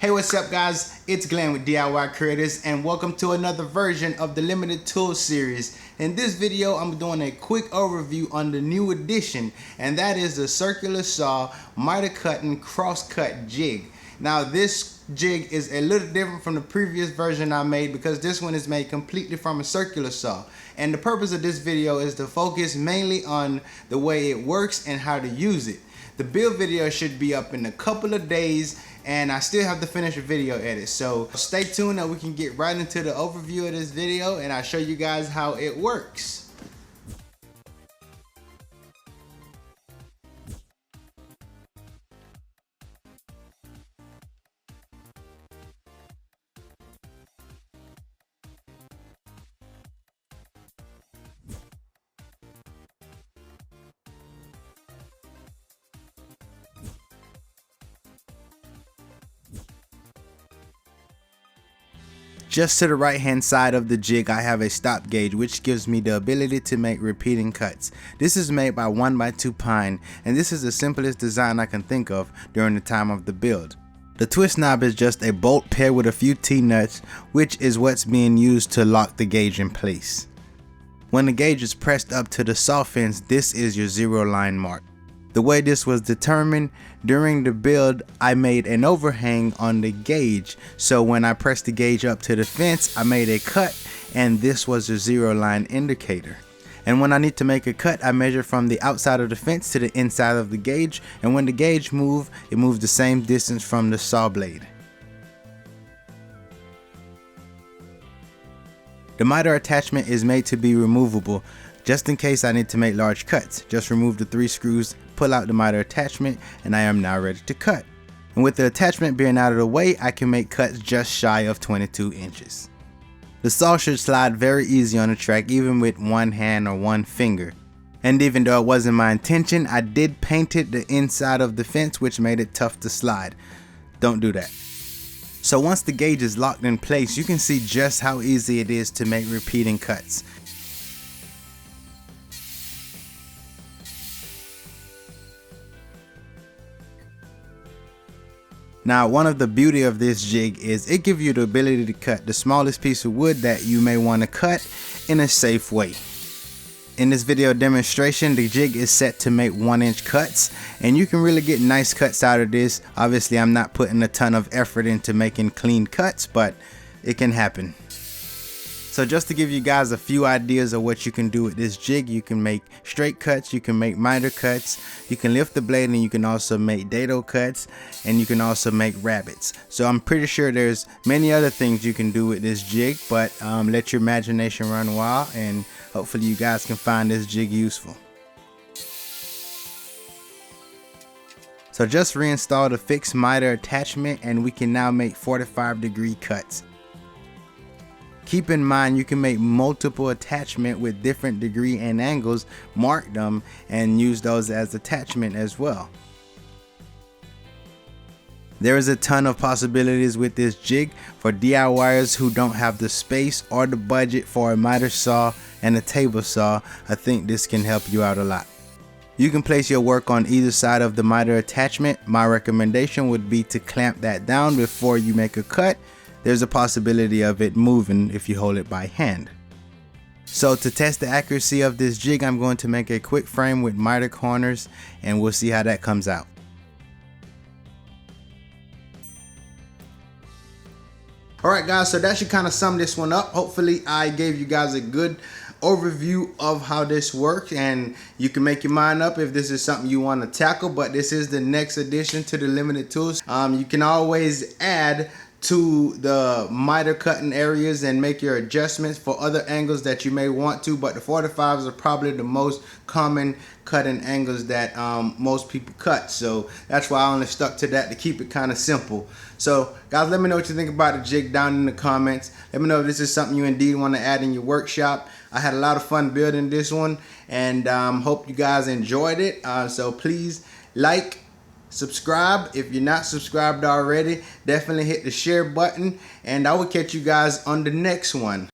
Hey, what's up guys? It's Glenn with DIY Creators and welcome to another version of the Limited Tools series. In this video, I'm doing a quick overview on the new addition, and that is the circular saw miter cutting crosscut jig. Now this jig is a little different from the previous version I made because this one is made completely from a circular saw. And the purpose of this video is to focus mainly on the way it works and how to use it. The build video should be up in a couple of days, and I still have to finish a video edit. So stay tuned and we can get right into the overview of this video and I'll show you guys how it works. Just to the right hand side of the jig, I have a stop gauge which gives me the ability to make repeating cuts. This is made by 1x2 pine, and this is the simplest design I can think of during the time of the build. The twist knob is just a bolt paired with a few T-nuts, which is what's being used to lock the gauge in place. When the gauge is pressed up to the saw fence, this is your zero line mark. The way this was determined, during the build I made an overhang on the gauge, so when I pressed the gauge up to the fence I made a cut, and this was the zero line indicator. And when I need to make a cut, I measure from the outside of the fence to the inside of the gauge, and when the gauge moves, it moves the same distance from the saw blade. The miter attachment is made to be removable, just in case I need to make large cuts. Just remove the 3 screws, pull out the miter attachment, and I am now ready to cut. And with the attachment being out of the way, I can make cuts just shy of 22 inches. The saw should slide very easy on the track, even with one hand or one finger. And even though it wasn't my intention, I did paint it the inside of the fence, which made it tough to slide. Don't do that. So once the gauge is locked in place, you can see just how easy it is to make repeating cuts. Now, one of the beauty of this jig is it gives you the ability to cut the smallest piece of wood that you may want to cut in a safe way. In this video demonstration, the jig is set to make 1-inch cuts, and you can really get nice cuts out of this. Obviously, I'm not putting a ton of effort into making clean cuts, but it can happen. So just to give you guys a few ideas of what you can do with this jig, you can make straight cuts, you can make miter cuts, you can lift the blade, and you can also make dado cuts, and you can also make rabbets. So I'm pretty sure there's many other things you can do with this jig, but let your imagination run wild, and hopefully you guys can find this jig useful. So just reinstall the fixed miter attachment and we can now make 45-degree cuts. Keep in mind you can make multiple attachments with different degree and angles, mark them, and use those as attachment as well. There is a ton of possibilities with this jig for DIYers who don't have the space or the budget for a miter saw and a table saw. I think this can help you out a lot. You can place your work on either side of the miter attachment. My recommendation would be to clamp that down before you make a cut. There's a possibility of it moving if you hold it by hand. So to test the accuracy of this jig, I'm going to make a quick frame with miter corners and we'll see how that comes out. Alright guys, so that should kind of sum this one up. Hopefully I gave you guys a good overview of how this works, and you can make your mind up if this is something you want to tackle, but this is the next addition to the limited tools. You can always add to the miter cutting areas and make your adjustments for other angles that you may want to, but the 45s are probably the most common cutting angles that most people cut, so that's why I only stuck to that to keep it kind of simple. So guys, let me know what you think about the jig down in the comments. Let me know if this is something you indeed want to add in your workshop. I had a lot of fun building this one, and hope you guys enjoyed it. So please like, subscribe. If you're not subscribed already, definitely hit the share button, and I will catch you guys on the next one.